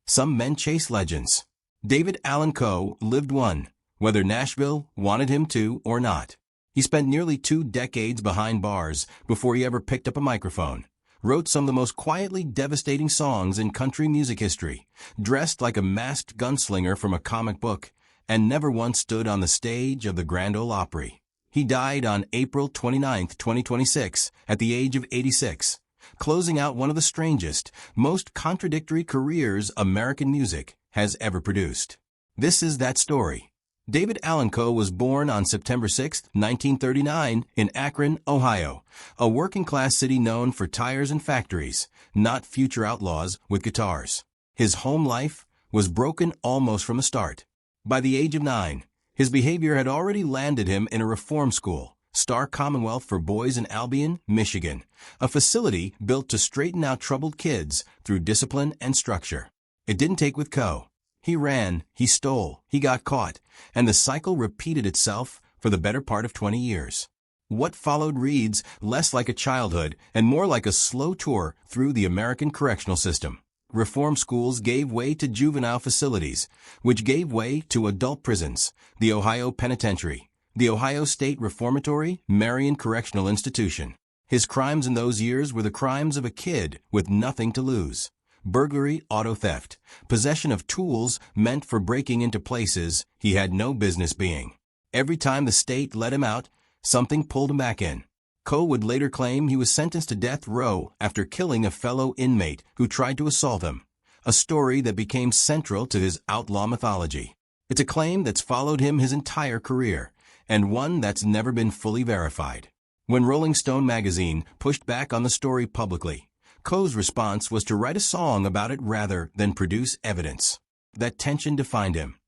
Some men chase legends. David Allan Coe lived one, whether Nashville wanted him to or not. He spent nearly 2 decades behind bars before he ever picked up a microphone. Wrote some of the most quietly devastating songs in country music history, dressed like a masked gunslinger from a comic book, and never once stood on the stage of the Grand Ole Opry. He died on April 29, 2026, at the age of 86, closing out one of the strangest, most contradictory careers American music has ever produced. This is that story. David Allan Coe was born on September 6, 1939, in Akron, Ohio, a working-class city known for tires and factories, not future outlaws with guitars. His home life was broken almost from the start. By the age of 9, his behavior had already landed him in a reform school, Star Commonwealth for Boys in Albion, Michigan, a facility built to straighten out troubled kids through discipline and structure. It didn't take with Coe. He ran, he stole, he got caught, and the cycle repeated itself for the better part of 20 years. What followed reads less like a childhood and more like a slow tour through the American correctional system. Reform schools gave way to juvenile facilities, which gave way to adult prisons, the Ohio Penitentiary, the Ohio State Reformatory Marion Correctional Institution. His crimes in those years were the crimes of a kid with nothing to lose. Burglary, auto theft, possession of tools meant for breaking into places he had no business being. Every time the state let him out, something pulled him back in. Coe would later claim he was sentenced to death row after killing a fellow inmate who tried to assault him, a story that became central to his outlaw mythology. It's a claim that's followed him his entire career, and one that's never been fully verified. When Rolling Stone magazine pushed back on the story publicly, Coe's response was to write a song about it rather than produce evidence. That tension defined him.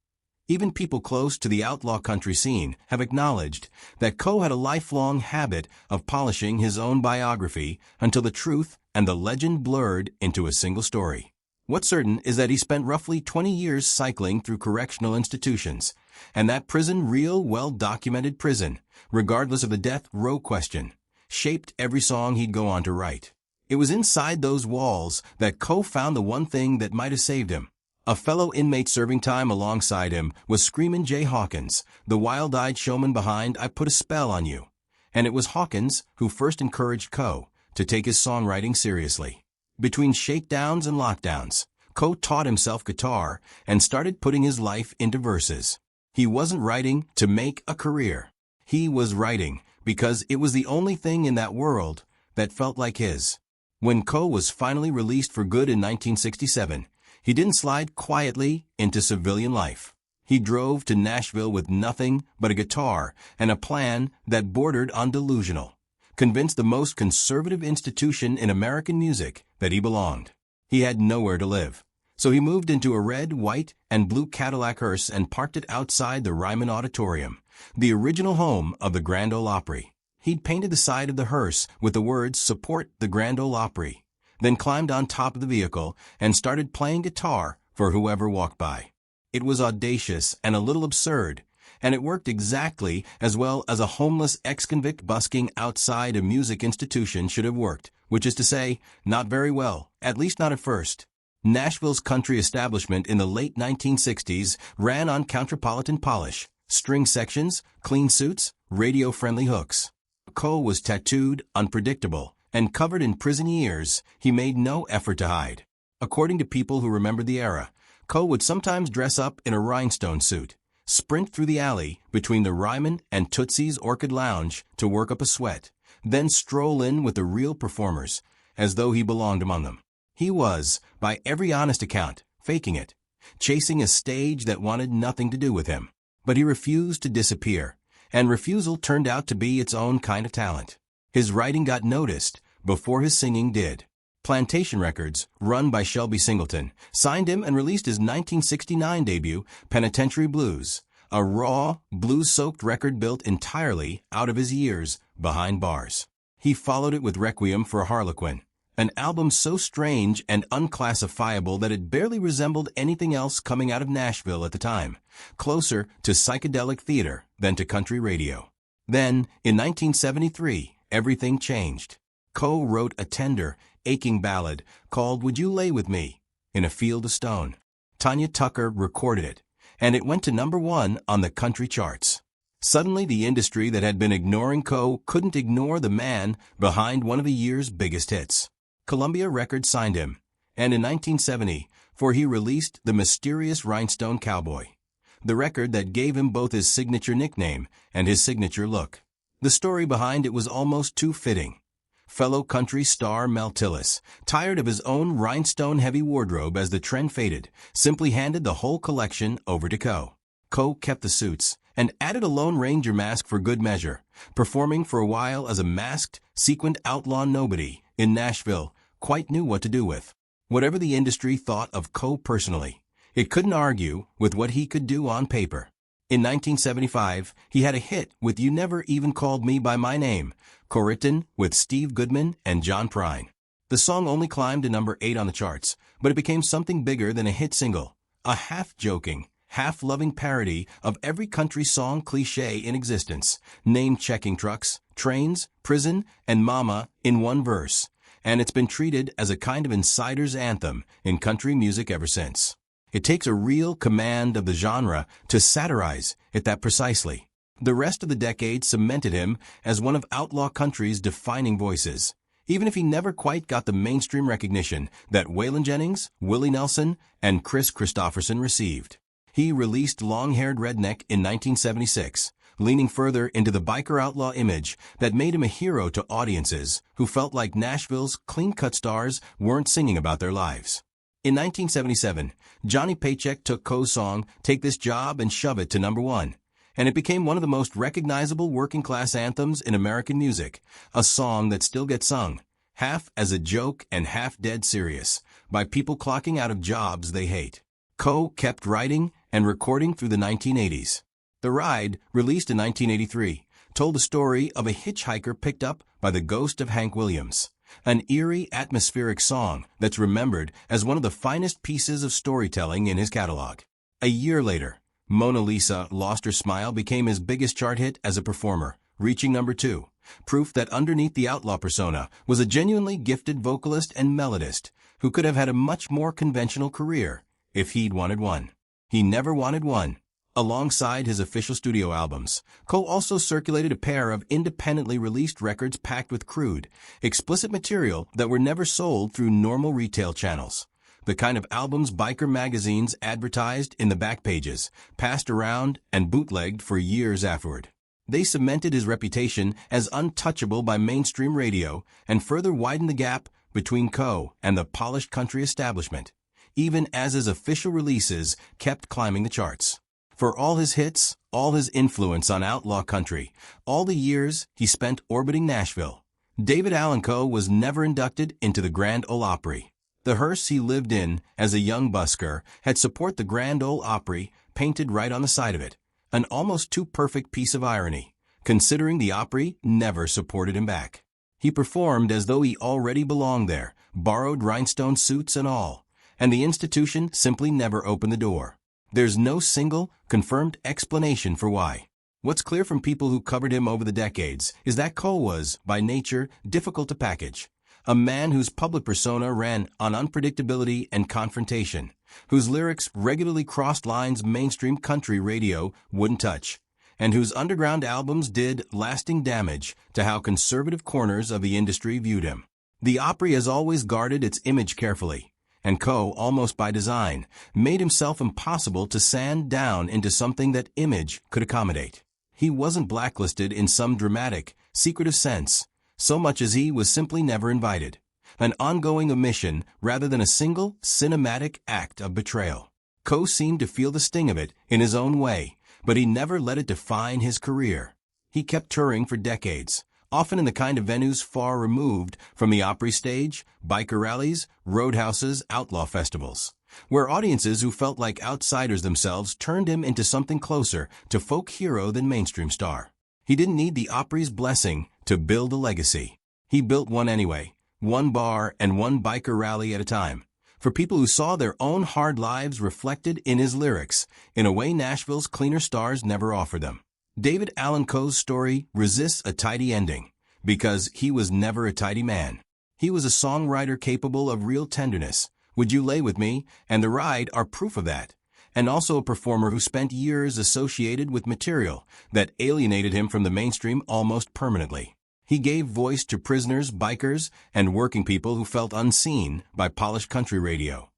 Even people close to the outlaw country scene have acknowledged that Coe had a lifelong habit of polishing his own biography until the truth and the legend blurred into a single story. What's certain is that he spent roughly 20 years cycling through correctional institutions, and that prison, real, well-documented prison, regardless of the death row question, shaped every song he'd go on to write. It was inside those walls that Coe found the one thing that might have saved him. A fellow inmate serving time alongside him was Screamin' Jay Hawkins, the wild-eyed showman behind I Put a Spell on You. And it was Hawkins who first encouraged Coe to take his songwriting seriously. Between shakedowns and lockdowns, Coe taught himself guitar and started putting his life into verses. He wasn't writing to make a career. He was writing because it was the only thing in that world that felt like his. When Coe was finally released for good in 1967, he didn't slide quietly into civilian life. He drove to Nashville with nothing but a guitar and a plan that bordered on delusional, convinced the most conservative institution in American music that he belonged. He had nowhere to live, so he moved into a red, white, and blue Cadillac hearse and parked it outside the Ryman Auditorium, the original home of the Grand Ole Opry. He'd painted the side of the hearse with the words, "Support the Grand Ole Opry," then climbed on top of the vehicle and started playing guitar for whoever walked by. It was audacious and a little absurd, and it worked exactly as well as a homeless ex-convict busking outside a music institution should have worked, which is to say, not very well, at least not at first. Nashville's country establishment in the late 1960s ran on Contrapolitan polish, string sections, clean suits, radio-friendly hooks. Coe was tattooed, unpredictable, and covered in prison years he made no effort to hide. According to people who remembered the era, Coe would sometimes dress up in a rhinestone suit, sprint through the alley between the Ryman and Tootsie's Orchid Lounge to work up a sweat, then stroll in with the real performers, as though he belonged among them. He was, by every honest account, faking it, chasing a stage that wanted nothing to do with him. But he refused to disappear, and refusal turned out to be its own kind of talent. His writing got noticed before his singing did. Plantation Records, run by Shelby Singleton, signed him and released his 1969 debut, Penitentiary Blues, a raw, blues-soaked record built entirely out of his years behind bars. He followed it with Requiem for a Harlequin, an album so strange and unclassifiable that it barely resembled anything else coming out of Nashville at the time, closer to psychedelic theater than to country radio. Then, in 1973, everything changed. Coe wrote a tender, aching ballad called Would You Lay With Me in a Field of Stone. Tanya Tucker recorded it, and it went to #1 on the country charts. Suddenly, the industry that had been ignoring Coe couldn't ignore the man behind one of the year's biggest hits. Columbia Records signed him, and in 1970, he released The Mysterious Rhinestone Cowboy, the record that gave him both his signature nickname and his signature look. The story behind it was almost too fitting. Fellow country star Mel Tillis, tired of his own rhinestone-heavy wardrobe as the trend faded, simply handed the whole collection over to Coe. Coe kept the suits and added a Lone Ranger mask for good measure, performing for a while as a masked, sequined outlaw nobody in Nashville quite knew what to do with. Whatever the industry thought of Coe personally, it couldn't argue with what he could do on paper. In 1975, he had a hit with You Never Even Called Me By My Name, co-written with Steve Goodman and John Prine. The song only climbed to #8 on the charts, but it became something bigger than a hit single, a half-joking, half-loving parody of every country song cliché in existence, named checking trucks, trains, prison, and mama in one verse, and it's been treated as a kind of insider's anthem in country music ever since. It takes a real command of the genre to satirize it that precisely. The rest of the decade cemented him as one of outlaw country's defining voices, even if he never quite got the mainstream recognition that Waylon Jennings, Willie Nelson, and Chris Christopherson received. He released Long-Haired Redneck in 1976, leaning further into the biker outlaw image that made him a hero to audiences who felt like Nashville's clean-cut stars weren't singing about their lives. In 1977, Johnny Paycheck took Coe's song Take This Job and Shove It to #1, and it became one of the most recognizable working-class anthems in American music, a song that still gets sung, half as a joke and half dead serious, by people clocking out of jobs they hate. Coe kept writing and recording through the 1980s. The Ride, released in 1983, told the story of a hitchhiker picked up by the ghost of Hank Williams, an eerie, atmospheric song that's remembered as one of the finest pieces of storytelling in his catalog. A year later, Mona Lisa Lost Her Smile became his biggest chart hit as a performer, reaching #2, proof that underneath the outlaw persona was a genuinely gifted vocalist and melodist who could have had a much more conventional career if he'd wanted one. He never wanted one. Alongside his official studio albums, Coe also circulated a pair of independently released records packed with crude, explicit material that were never sold through normal retail channels. The kind of albums biker magazines advertised in the back pages, passed around, and bootlegged for years afterward. They cemented his reputation as untouchable by mainstream radio and further widened the gap between Coe and the polished country establishment, even as his official releases kept climbing the charts. For all his hits, all his influence on outlaw country, all the years he spent orbiting Nashville, David Allan Coe was never inducted into the Grand Ole Opry. The hearse he lived in as a young busker had support the Grand Ole Opry painted right on the side of it, an almost too perfect piece of irony, considering the Opry never supported him back. He performed as though he already belonged there, borrowed rhinestone suits and all, and the institution simply never opened the door. There's no single, confirmed explanation for why. What's clear from people who covered him over the decades is that Coe was, by nature, difficult to package. A man whose public persona ran on unpredictability and confrontation, whose lyrics regularly crossed lines mainstream country radio wouldn't touch, and whose underground albums did lasting damage to how conservative corners of the industry viewed him. The Opry has always guarded its image carefully, and Coe, almost by design, made himself impossible to sand down into something that image could accommodate. He wasn't blacklisted in some dramatic, secretive sense, so much as he was simply never invited. An ongoing omission rather than a single, cinematic act of betrayal. Coe seemed to feel the sting of it in his own way, but he never let it define his career. He kept touring for decades, often in the kind of venues far removed from the Opry stage, biker rallies, roadhouses, outlaw festivals, where audiences who felt like outsiders themselves turned him into something closer to folk hero than mainstream star. He didn't need the Opry's blessing to build a legacy. He built one anyway, one bar and one biker rally at a time, for people who saw their own hard lives reflected in his lyrics in a way Nashville's cleaner stars never offered them. David Allan Coe's story resists a tidy ending, because he was never a tidy man. He was a songwriter capable of real tenderness, Would You Lay With Me and The Ride are proof of that, and also a performer who spent years associated with material that alienated him from the mainstream almost permanently. He gave voice to prisoners, bikers, and working people who felt unseen by polished country radio.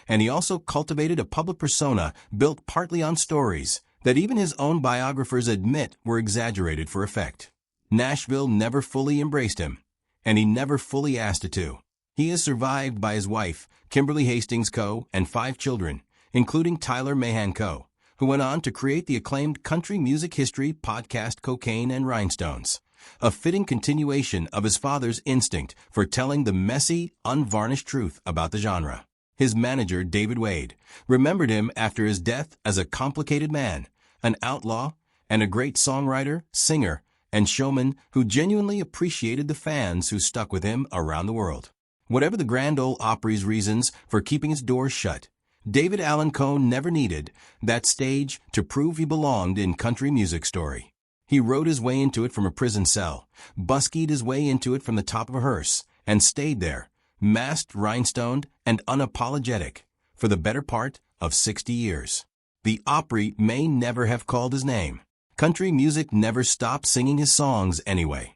And he also cultivated a public persona built partly on stories that even his own biographers admit were exaggerated for effect. Nashville never fully embraced him, and he never fully asked it to. He is survived by his wife, Kimberly Hastings Coe, and 5 children, including Tyler Mahan Coe, who went on to create the acclaimed country music history podcast Cocaine and Rhinestones, a fitting continuation of his father's instinct for telling the messy, unvarnished truth about the genre. His manager, David Wade, remembered him after his death as a complicated man, an outlaw, and a great songwriter, singer, and showman who genuinely appreciated the fans who stuck with him around the world. Whatever the Grand Ole Opry's reasons for keeping its doors shut, David Allan Coe never needed that stage to prove he belonged in country music story. He rode his way into it from a prison cell, buskied his way into it from the top of a hearse, and stayed there, masked, rhinestoned, and unapologetic, for the better part of 60 years. The Opry may never have called his name. Country music never stopped singing his songs anyway.